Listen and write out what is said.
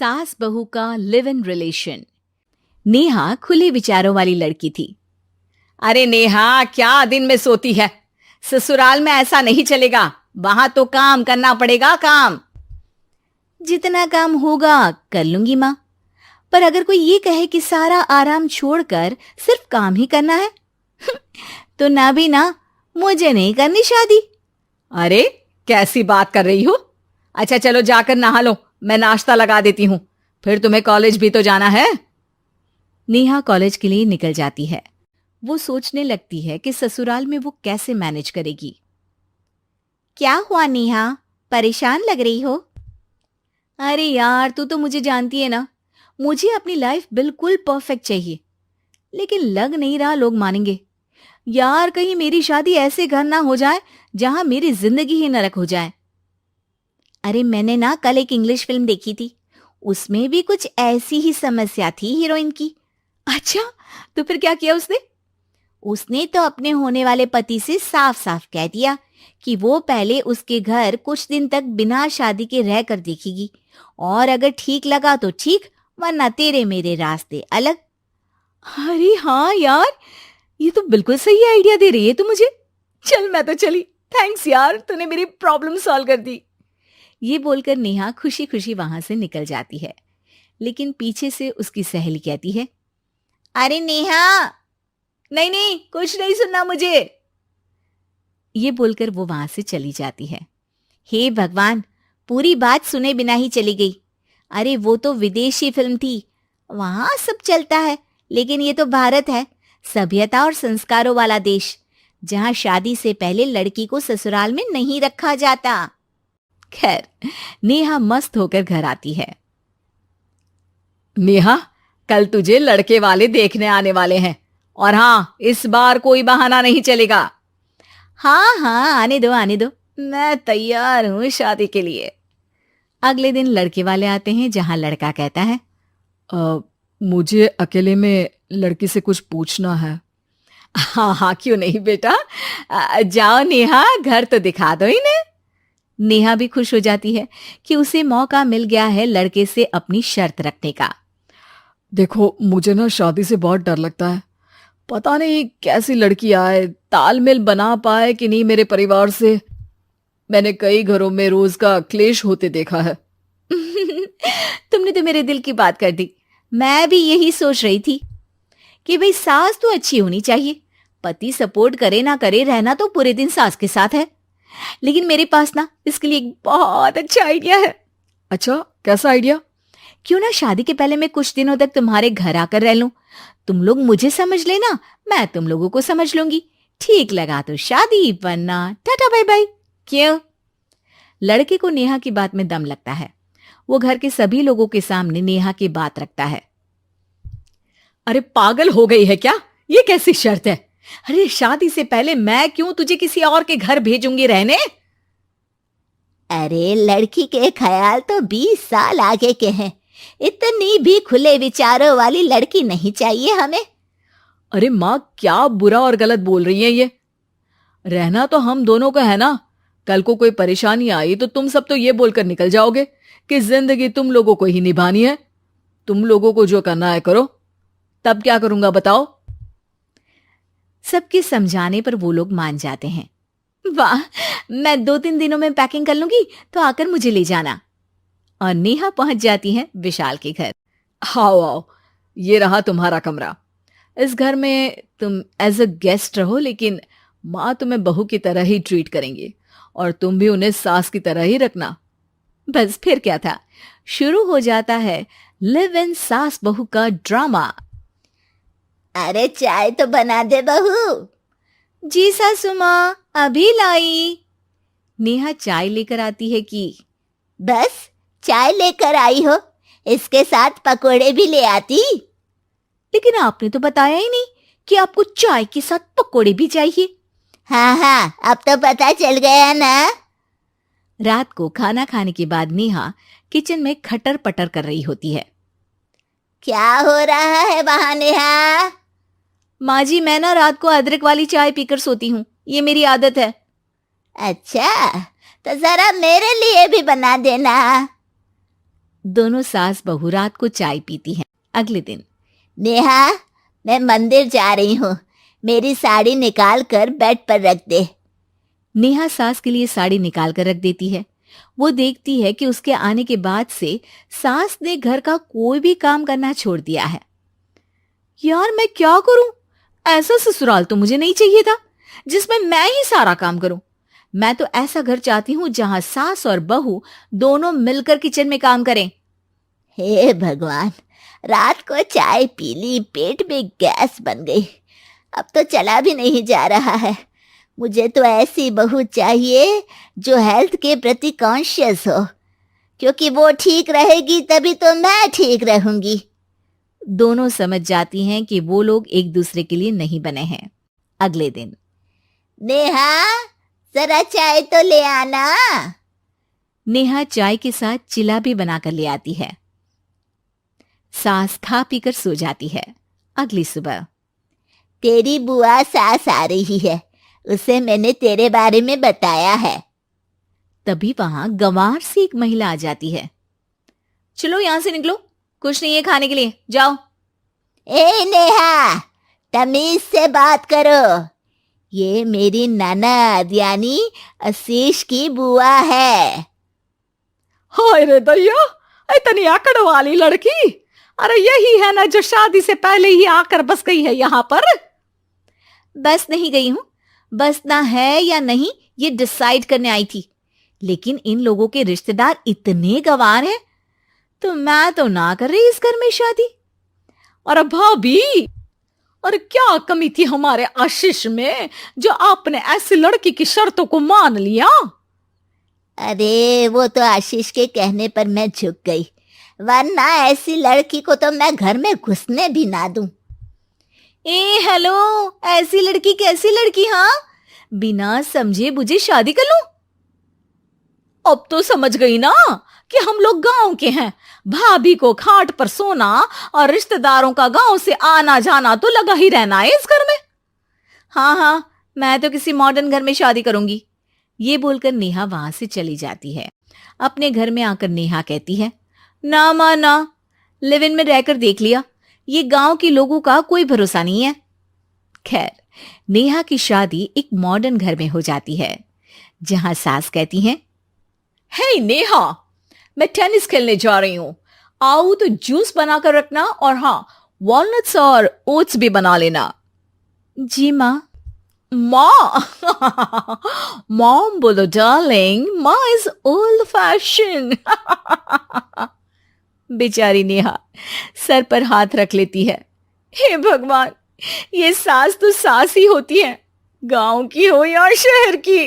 सास बहू का लिव इन रिलेशन। नेहा खुले विचारों वाली लड़की थी। अरे नेहा, क्या दिन में सोती है? ससुराल में ऐसा नहीं चलेगा, वहां तो काम करना पड़ेगा। काम जितना काम होगा कर लूंगी माँ, पर अगर कोई ये कहे कि सारा आराम छोड़कर सिर्फ काम ही करना है तो ना भी ना, मुझे नहीं करनी शादी। अरे कैसी बात कर रही हो? अच्छा चलो जाकर नहा लो, मैं नाश्ता लगा देती हूँ, फिर तुम्हें कॉलेज भी तो जाना है। नेहा कॉलेज के लिए निकल जाती है। वो सोचने लगती है कि ससुराल में वो कैसे मैनेज करेगी। क्या हुआ नेहा, परेशान लग रही हो? अरे यार, तू तो मुझे जानती है ना, मुझे अपनी लाइफ बिल्कुल परफेक्ट चाहिए, लेकिन लग नहीं रहा लोग मानेंगे। यार, कहीं मेरी शादी ऐसे घर ना हो जाए जहां मेरी जिंदगी ही नरक हो जाए। अरे मैंने ना कल एक इंग्लिश फिल्म देखी थी, उसमें भी कुछ ऐसी ही समस्या थी हीरोइन की। अच्छा, तो फिर क्या किया उसने? उसने तो अपने होने वाले पति से साफ साफ कह दिया कि वो पहले उसके घर कुछ दिन तक बिना शादी के रह कर देखेगी, और अगर ठीक लगा तो ठीक, वरना तेरे मेरे रास्ते अलग। अरे हाँ यार, ये तो बिल्कुल सही आइडिया दे रही है तू मुझे। चल मैं तो चली, थैंक्स यार, तूने मेरी प्रॉब्लम सॉल्व कर दी। ये बोलकर नेहा खुशी खुशी वहां से निकल जाती है, लेकिन पीछे से उसकी सहेली कहती है, अरे नेहा, नहीं नहीं, कुछ नहीं सुनना मुझे। ये बोलकर वो वहां से चली जाती है। हे भगवान, पूरी बात सुने बिना ही चली गई। अरे वो तो विदेशी फिल्म थी, वहां सब चलता है, लेकिन ये तो भारत है, सभ्यता और संस्कारों वाला देश, जहां शादी से पहले लड़की को ससुराल में नहीं रखा जाता। खैर, नेहा मस्त होकर घर आती है। नेहा, कल तुझे लड़के वाले देखने आने वाले हैं, और हाँ, इस बार कोई बहाना नहीं चलेगा। हाँ हाँ, आने दो आने दो, मैं तैयार हूं शादी के लिए। अगले दिन लड़के वाले आते हैं, जहां लड़का कहता है, मुझे अकेले में लड़की से कुछ पूछना है। हाँ हाँ, क्यों नहीं बेटा, जाओ नेहा, घर तो दिखा दो इन्हें। नेहा भी खुश हो जाती है कि उसे मौका मिल गया है लड़के से अपनी शर्त रखने का। देखो, मुझे ना शादी से बहुत डर लगता है, पता नहीं कैसी लड़की आए, तालमेल बना पाए कि नहीं मेरे परिवार से। मैंने कई घरों में रोज का क्लेश होते देखा है। तुमने तो मेरे दिल की बात कर दी। मैं भी यही सोच रही थी कि भाई सास तो अच्छी होनी चाहिए, पति सपोर्ट करे ना करे, रहना तो पूरे दिन सास के साथ है। लेकिन मेरे पास ना इसके लिए एक बहुत अच्छा आइडिया है। अच्छा, कैसा आइडिया? क्यों ना शादी के पहले मैं कुछ दिनों तक तुम्हारे घर आकर रह लूं, तुम लोग मुझे समझ लेना, मैं तुम लोगों को समझ लूंगी, ठीक लगा तो शादी, वरना टाटा बाय बाय। क्यों? लड़के को नेहा की बात में दम लगता है। वो घर के सभी लोगों के सामने नेहा की बात रखता है। अरे पागल हो गई है क्या? ये कैसी शर्त है? अरे शादी से पहले मैं क्यों तुझे किसी और के घर भेजूंगी रहने? अरे लड़की के ख्याल तो 20 साल आगे के हैं, इतनी भी खुले विचारों वाली लड़की नहीं चाहिए हमें। अरे माँ, क्या बुरा और गलत बोल रही है ये? रहना तो हम दोनों का है ना, कल को कोई परेशानी आई तो तुम सब तो ये बोलकर निकल जाओगे कि जिंदगी तुम लोगों को ही निभानी है, तुम लोगों को जो करना है करो। तब क्या करूंगा बताओ? सबके समझाने पर वो लोग मान जाते हैं। वाह, मैं 2-3 दिनों में पैकिंग कर लूंगी, तो आकर मुझे ले जाना। और नेहा पहुंच जाती है विशाल के घर। आओ आओ, ये रहा तुम्हारा कमरा। इस घर में तुम एज अ गेस्ट रहो, लेकिन माँ तुम्हें बहू की तरह ही ट्रीट करेंगी, और तुम भी उन्हें सास की तरह ही रखना। बस फिर क्या था, शुरू हो जाता है लिव इन सास बहू का ड्रामा। अरे चाय तो बना दे बहू। जी सासू माँ, अभी लाई। नेहा चाय लेकर आती है कि बस चाय लेकर आई हो, इसके साथ पकोड़े भी ले आती। लेकिन आपने तो बताया ही नहीं कि आपको चाय के साथ पकोड़े भी चाहिए। हाँ हाँ, अब तो पता चल गया ना। रात को खाना खाने के बाद नेहा किचन में खटर पटर कर रही होती है। क्या हो रहा है वहां नेहा? माँ जी, मैं ना रात को अदरक वाली चाय पीकर सोती हूँ, ये मेरी आदत है। अच्छा, तो जरा मेरे लिए भी बना देना। दोनों सास बहू रात को चाय पीती हैं। अगले दिन, नेहा, मैं मंदिर जा रही हूँ, मेरी साड़ी निकाल कर बेड पर रख दे। नेहा सास के लिए साड़ी निकाल कर रख देती है। वो देखती है कि उसके आने के बाद से सास ने घर का कोई भी काम करना छोड़ दिया है। यार मैं क्या करूं? ऐसा ससुराल तो मुझे नहीं चाहिए था जिसमें मैं ही सारा काम करूं। मैं तो ऐसा घर चाहती हूं जहां सास और बहू दोनों मिलकर किचन में काम करें। हे भगवान, रात को चाय पी ली, पेट में गैस बन गई, अब तो चला भी नहीं जा रहा है। मुझे तो ऐसी बहू चाहिए जो हेल्थ के प्रति कॉन्शियस हो, क्योंकि वो ठीक रहेगी तभी तो मैं ठीक रहूंगी। दोनों समझ जाती हैं कि वो लोग एक दूसरे के लिए नहीं बने हैं। अगले दिन, नेहा, जरा चाय तो ले आना। नेहा चाय के साथ चिला भी बनाकर ले आती है। सास खा पीकर सो जाती है। अगली सुबह, तेरी बुआ सास आ रही है, उसे मैंने तेरे बारे में बताया है। तभी वहां गंवार से एक महिला आ जाती है। चलो यहां से निकलो, कुछ नहीं है खाने के लिए, जाओ। ए नेहा, तमीज से बात करो, ये मेरी ननद यानी आशीष की बुआ है। हाय रे दैया, इतनी आकड़ वाली लड़की! अरे यही है ना जो शादी से पहले ही आकर बस गई है यहाँ पर। बस नहीं गई हूं, बसना है या नहीं ये डिसाइड करने आई थी, लेकिन इन लोगों के रिश्तेदार इतने गंवार हैं तो मैं तो ना कर रही इस घर में शादी। अरे भाभी, और क्या कमी थी हमारे आशीष में जो आपने ऐसी लड़की की शर्तों को मान लिया? अरे वो तो आशीष के कहने पर मैं झुक गई, वरना ऐसी लड़की को तो मैं घर में घुसने भी ना दूं। ए हेलो, ऐसी लड़की कैसी लड़की? हाँ, बिना समझे बुझे शादी कर लूं? अब तो समझ गई ना कि हम लोग गांव के हैं। भाभी को खाट पर सोना और रिश्तेदारों का गांव से आना जाना तो लगा ही रहना है इस घर में। हाँ हाँ, मैं तो किसी मॉडर्न घर में शादी करूंगी। ये बोलकर नेहा वहां से चली जाती है। अपने घर में आकर नेहा कहती है, ना मां ना, लिव इन में रहकर देख लिया, ये गांव के लोगों का कोई भरोसा नहीं है। खैर, नेहा की शादी एक मॉडर्न घर में हो जाती है, जहां सास कहती हैं, हे नेहा, मैं टेनिस खेलने जा रही हूं, आओ तो जूस बनाकर रखना, और हाँ, वॉलनट्स और ओट्स भी बना लेना। जी माँ। माँ मॉम बोलो डार्लिंग, माँ इज ओल्ड फैशन। बेचारी नेहा सर पर हाथ रख लेती है। हे भगवान, ये सास तो सास ही होती है, गांव की हो या शहर की।